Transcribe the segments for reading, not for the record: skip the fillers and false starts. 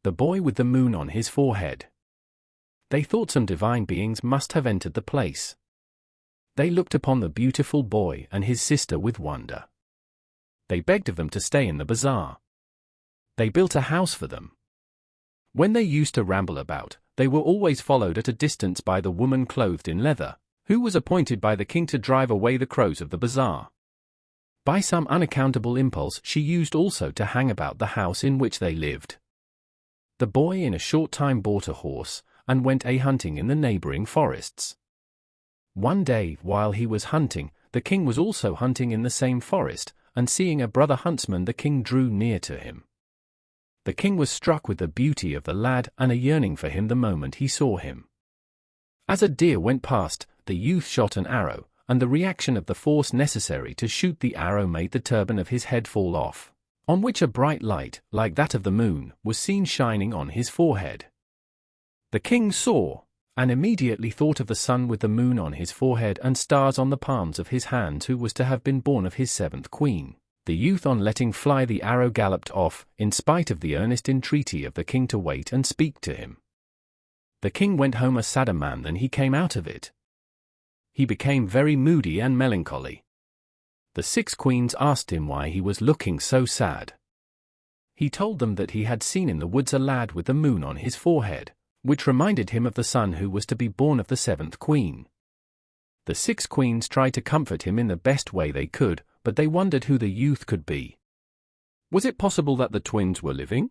the boy with the moon on his forehead. They thought some divine beings must have entered the place. They looked upon the beautiful boy and his sister with wonder. They begged of them to stay in the bazaar. They built a house for them. When they used to ramble about, they were always followed at a distance by the woman clothed in leather, who was appointed by the king to drive away the crows of the bazaar. By some unaccountable impulse she used also to hang about the house in which they lived. The boy in a short time bought a horse, and went a-hunting in the neighboring forests. One day, while he was hunting, the king was also hunting in the same forest, and seeing a brother huntsman the king drew near to him. The king was struck with the beauty of the lad and a yearning for him the moment he saw him. As a deer went past, the youth shot an arrow, and the reaction of the force necessary to shoot the arrow made the turban of his head fall off, on which a bright light, like that of the moon, was seen shining on his forehead. The king saw, and immediately thought of the sun with the moon on his forehead and stars on the palms of his hands, who was to have been born of his seventh queen. The youth, on letting fly the arrow, galloped off, in spite of the earnest entreaty of the king to wait and speak to him. The king went home a sadder man than he came out of it. He became very moody and melancholy. The 6 queens asked him why he was looking so sad. He told them that he had seen in the woods a lad with the moon on his forehead, which reminded him of the son who was to be born of the 7th queen. The 6 queens tried to comfort him in the best way they could, but they wondered who the youth could be. Was it possible that the twins were living?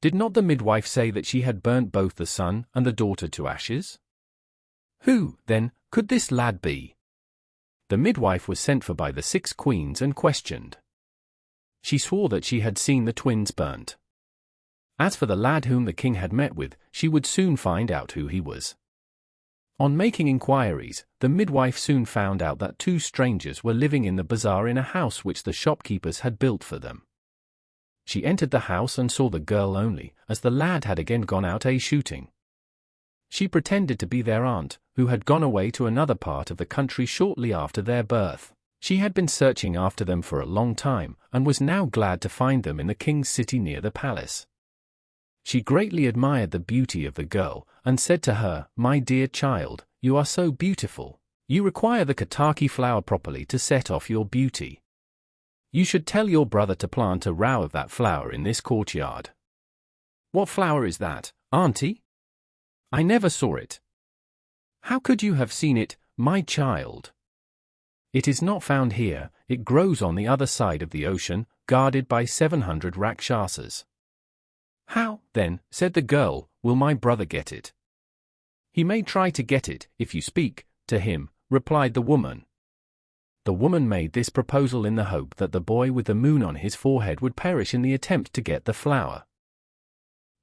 Did not the midwife say that she had burnt both the son and the daughter to ashes? Who, then, could this lad be? The midwife was sent for by the 6 queens and questioned. She swore that she had seen the twins burnt. As for the lad whom the king had met with, she would soon find out who he was. On making inquiries, the midwife soon found out that 2 strangers were living in the bazaar in a house which the shopkeepers had built for them. She entered the house and saw the girl only, as the lad had again gone out a-shooting. She pretended to be their aunt, who had gone away to another part of the country shortly after their birth. She had been searching after them for a long time, and was now glad to find them in the king's city near the palace. She greatly admired the beauty of the girl, and said to her, "My dear child, you are so beautiful. You require the Kataki flower properly to set off your beauty. You should tell your brother to plant a row of that flower in this courtyard." "What flower is that, auntie? I never saw it." "How could you have seen it, my child? It is not found here, it grows on the other side of the ocean, guarded by 700 Rakshasas." "How, then," said the girl, "will my brother get it?" "He may try to get it, if you speak to him," replied the woman. The woman made this proposal in the hope that the boy with the moon on his forehead would perish in the attempt to get the flower.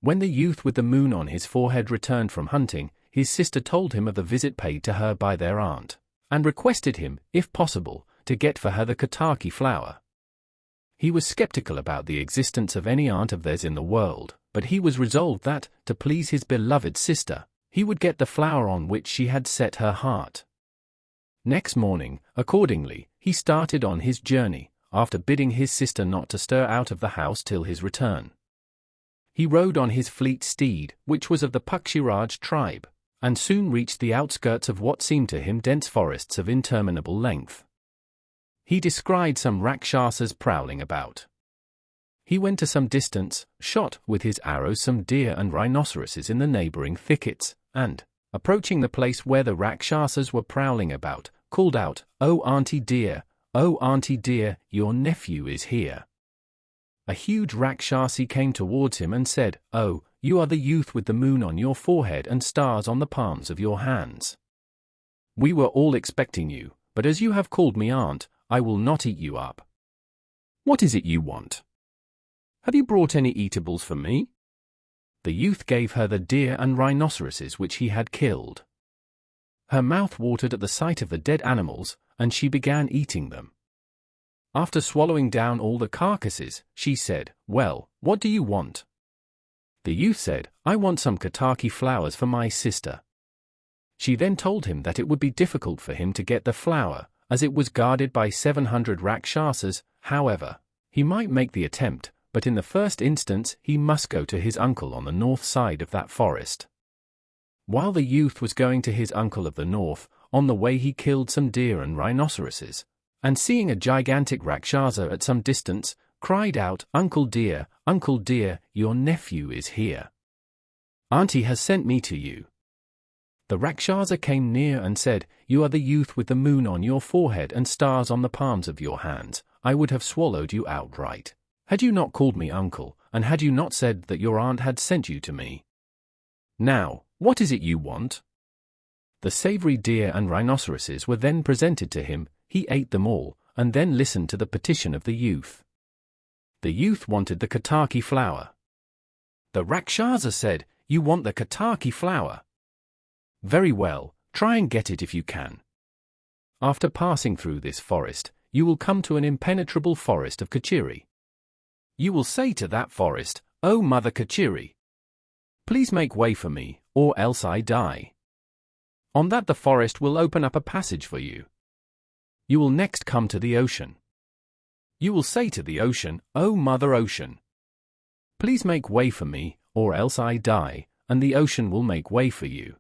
When the youth with the moon on his forehead returned from hunting, his sister told him of the visit paid to her by their aunt, and requested him, if possible, to get for her the Kataki flower. He was skeptical about the existence of any aunt of theirs in the world, but he was resolved that, to please his beloved sister, he would get the flower on which she had set her heart. Next morning, accordingly, he started on his journey, after bidding his sister not to stir out of the house till his return. He rode on his fleet steed, which was of the Pakshiraj tribe, and soon reached the outskirts of what seemed to him dense forests of interminable length. He descried some Rakshasas prowling about. He went to some distance, shot with his arrows some deer and rhinoceroses in the neighboring thickets, and, approaching the place where the Rakshasas were prowling about, called out, "Oh auntie dear, your nephew is here." A huge Rakshasi came towards him and said, "Oh, you are the youth with the moon on your forehead and stars on the palms of your hands. We were all expecting you, but as you have called me aunt, I will not eat you up. What is it you want? Have you brought any eatables for me?" The youth gave her the deer and rhinoceroses which he had killed. Her mouth watered at the sight of the dead animals, and she began eating them. After swallowing down all the carcasses, she said, "Well, what do you want?" The youth said, "I want some Kataki flowers for my sister." She then told him that it would be difficult for him to get the flower, as it was guarded by 700 Rakshasas. However, he might make the attempt, but in the first instance he must go to his uncle on the north side of that forest. While the youth was going to his uncle of the north, on the way he killed some deer and rhinoceroses, and seeing a gigantic Rakshasa at some distance, cried out, Uncle dear, your nephew is here. Auntie has sent me to you." The Rakshasa came near and said, "You are the youth with the moon on your forehead and stars on the palms of your hands. I would have swallowed you outright, had you not called me uncle, and had you not said that your aunt had sent you to me. Now, what is it you want?" The savory deer and rhinoceroses were then presented to him. He ate them all, and then listened to the petition of the youth. The youth wanted the Ketaki flower. The Rakshasa said, "You want the Ketaki flower? Very well, try and get it if you can. After passing through this forest, you will come to an impenetrable forest of Kachiri. You will say to that forest, 'O Mother Kachiri, please make way for me, or else I die.' On that the forest will open up a passage for you. You will next come to the ocean. You will say to the ocean, 'O Mother Ocean, please make way for me, or else I die,' and the ocean will make way for you.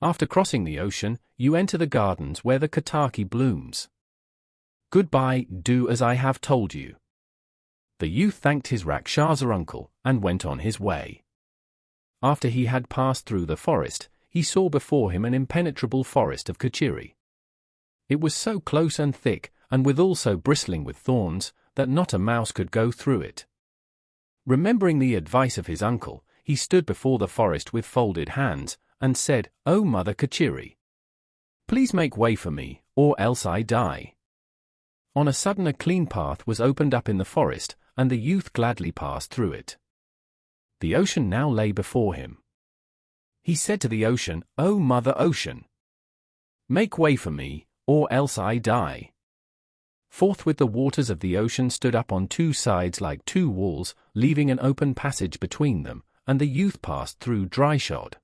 After crossing the ocean, you enter the gardens where the Ketaki blooms. Goodbye, do as I have told you." The youth thanked his Rakshasa uncle, and went on his way. After he had passed through the forest, he saw before him an impenetrable forest of Kachiri. It was so close and thick, and withal so bristling with thorns, that not a mouse could go through it. Remembering the advice of his uncle, he stood before the forest with folded hands, and said, "O Mother Kachiri, please make way for me, or else I die." On a sudden a clean path was opened up in the forest, and the youth gladly passed through it. The ocean now lay before him. He said to the ocean, "O Mother Ocean, make way for me, or else I die." Forthwith the waters of the ocean stood up on two sides like two walls, leaving an open passage between them, and the youth passed through dry-shod.